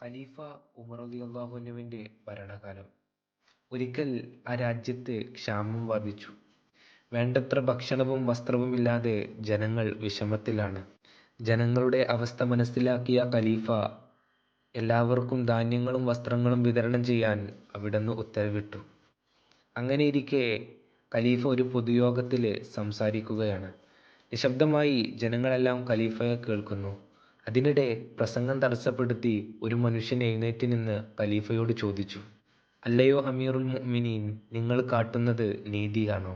ഖലീഫ ഉമർ റളിയല്ലാഹു അൻഹുവിൻ്റെ ഭരണകാലം. ഒരിക്കൽ ആ രാജ്യത്ത് ക്ഷാമം ബാധിച്ചു. വേണ്ടത്ര ഭക്ഷണവും വസ്ത്രവുമില്ലാതെ ജനങ്ങൾ വിഷമത്തിലാണ്. ജനങ്ങളുടെ അവസ്ഥ മനസ്സിലാക്കിയ ഖലീഫ എല്ലാവർക്കും ധാന്യങ്ങളും വസ്ത്രങ്ങളും വിതരണം ചെയ്യാൻ അവിടുന്ന് ഉത്തരവിട്ടു. അങ്ങനെയിരിക്കെ ഖലീഫ ഒരു പൊതുയോഗത്തിൽ സംസാരിക്കുകയാണ്. നിശബ്ദമായി ജനങ്ങളെല്ലാം ഖലീഫയെ കേൾക്കുന്നു. അതിനിടെ പ്രസംഗം തടസ്സപ്പെടുത്തി ഒരു മനുഷ്യൻ എഴുന്നേറ്റ് നിന്ന് ഖലീഫയോട് ചോദിച്ചു, "അല്ലയോ അമീറുൽ മുഅ്മിനീൻ, നിങ്ങൾ കാട്ടുന്നത് നീതിയാണോ?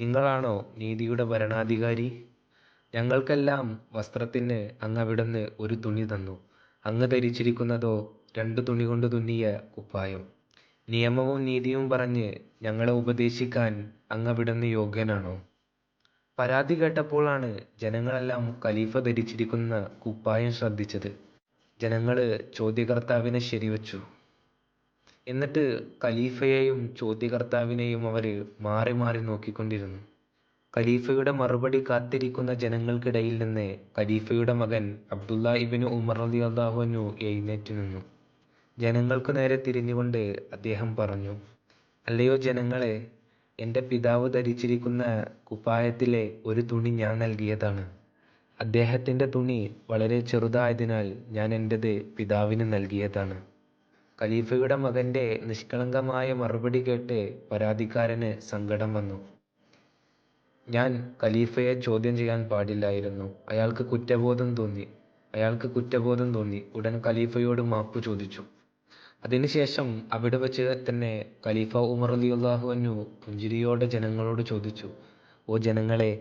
നിങ്ങളാണോ നീതിയുടെ ഭരണാധികാരി? ഞങ്ങൾക്കെല്ലാം വസ്ത്രത്തിന് അങ്ങ് അവിടുന്ന് ഒരു തുണി തന്നു. അങ്ങ് ധരിച്ചിരിക്കുന്നതോ 2 തുണി കൊണ്ട് തുന്നിയ കുപ്പായം. നിയമവും നീതിയും പറഞ്ഞ് ഞങ്ങളെ ഉപദേശിക്കാൻ അങ്ങ് അവിടുന്ന് യോഗ്യനാണോ?" പരാതി കേട്ടപ്പോഴാണ് ജനങ്ങളെല്ലാം ഖലീഫ ധരിച്ചിരിക്കുന്ന കുപ്പായം ശ്രദ്ധിച്ചത്. ജനങ്ങൾ ചോദ്യകർത്താവിനെ ശരിവച്ചു. എന്നിട്ട് ഖലീഫയെയും ചോദ്യകർത്താവിനെയും അവർ മാറി മാറി നോക്കിക്കൊണ്ടിരുന്നു. ഖലീഫയുടെ മറുപടി കാത്തിരിക്കുന്ന ജനങ്ങൾക്കിടയിൽ നിന്ന് ഖലീഫയുടെ മകൻ അബ്ദുല്ല ഇബ്നു ഉമർ റളിയല്ലാഹു അൻഹു എഴുന്നേറ്റ് നിന്നു. ജനങ്ങൾക്കു നേരെ തിരിഞ്ഞുകൊണ്ട് അദ്ദേഹം പറഞ്ഞു, "അല്ലയോ ജനങ്ങളെ, എൻ്റെ പിതാവ് ധരിച്ചിരിക്കുന്ന കുപ്പായത്തിലെ ഒരു തുണി ഞാൻ നൽകിയതാണ്. അദ്ദേഹത്തിൻ്റെ തുണി വളരെ ചെറുതായതിനാൽ ഞാൻ എൻ്റേത് പിതാവിന് നൽകിയതാണ്." ഖലീഫയുടെ മകൻ്റെ നിഷ്കളങ്കമായ മറുപടി കേട്ട് പരാതിക്കാരന് സങ്കടം വന്നു. ഞാൻ ഖലീഫയെ ചോദ്യം ചെയ്യാൻ പാടില്ലായിരുന്നു. അയാൾക്ക് കുറ്റബോധം തോന്നി. ഉടൻ ഖലീഫയോട് മാപ്പ് ചോദിച്ചു. അതിനുശേഷം അവിടെ വച്ച് തന്നെ ഖലീഫ ഉമർ റളിയല്ലാഹു അൻഹു പുഞ്ചിരിയോടെ ജനങ്ങളോട് ചോദിച്ചു, "ഓ ജനങ്ങളെ,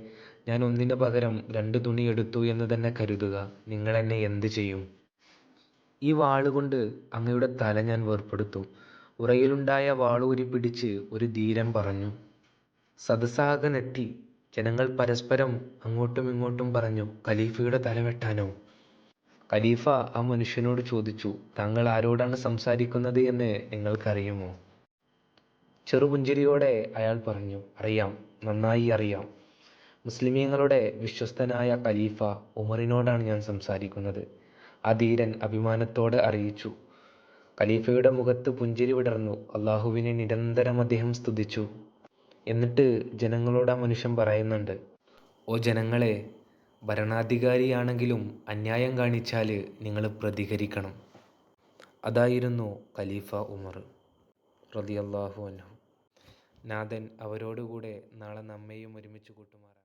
ഞാൻ ഒന്നിനു പകരം 2 തുണി എടുത്തു എന്ന് തന്നെ കരുതുക. നിങ്ങൾ എന്നെ എന്ത് ചെയ്യും? ഈ വാളുകൊണ്ട് അങ്ങയുടെ തല ഞാൻ വേർപെടുത്തും." ഉറയിലുണ്ടായ വാളൂരി പിടിച്ച് ഒരു ധീരൻ പറഞ്ഞു. സദസ്സാകെ ഞെട്ടി. ജനങ്ങൾ പരസ്പരം അങ്ങോട്ടും ഇങ്ങോട്ടും പറഞ്ഞു, "ഖലീഫയുടെ തല വെട്ടാനോ?" ഖലീഫ ആ മനുഷ്യനോട് ചോദിച്ചു, "താങ്കൾ ആരോടാണ് സംസാരിക്കുന്നത് എന്ന് നിങ്ങൾക്കറിയുമോ?" ചെറുപുഞ്ചിരിയോടെ അയാൾ പറഞ്ഞു, "അറിയാം, നന്നായി അറിയാം. മുസ്ലിമീങ്ങളുടെ വിശ്വസ്തനായ ഖലീഫ ഉമറിനോടാണ് ഞാൻ സംസാരിക്കുന്നത്." ആ ധീരൻ അഭിമാനത്തോടെ അറിയിച്ചു. ഖലീഫയുടെ മുഖത്ത് പുഞ്ചിരി വിടർന്നു. അല്ലാഹുവിനെ നിരന്തരം അദ്ദേഹം സ്തുതിച്ചു. എന്നിട്ട് ജനങ്ങളോട് ആ മനുഷ്യൻ പറയുന്നുണ്ട്, "ഓ ജനങ്ങളെ, ഭരണാധികാരിയാണെങ്കിലും അന്യായം കാണിച്ചാൽ നിങ്ങൾ പ്രതികരിക്കണം." അതായിരുന്നു ഖലീഫ ഉമർ റളിയല്ലാഹു അൻഹു. നാഥൻ അവരോടുകൂടെ നാളെ നമ്മെയും ഒരുമിച്ച് കൂട്ടുമാറാകട്ടെ.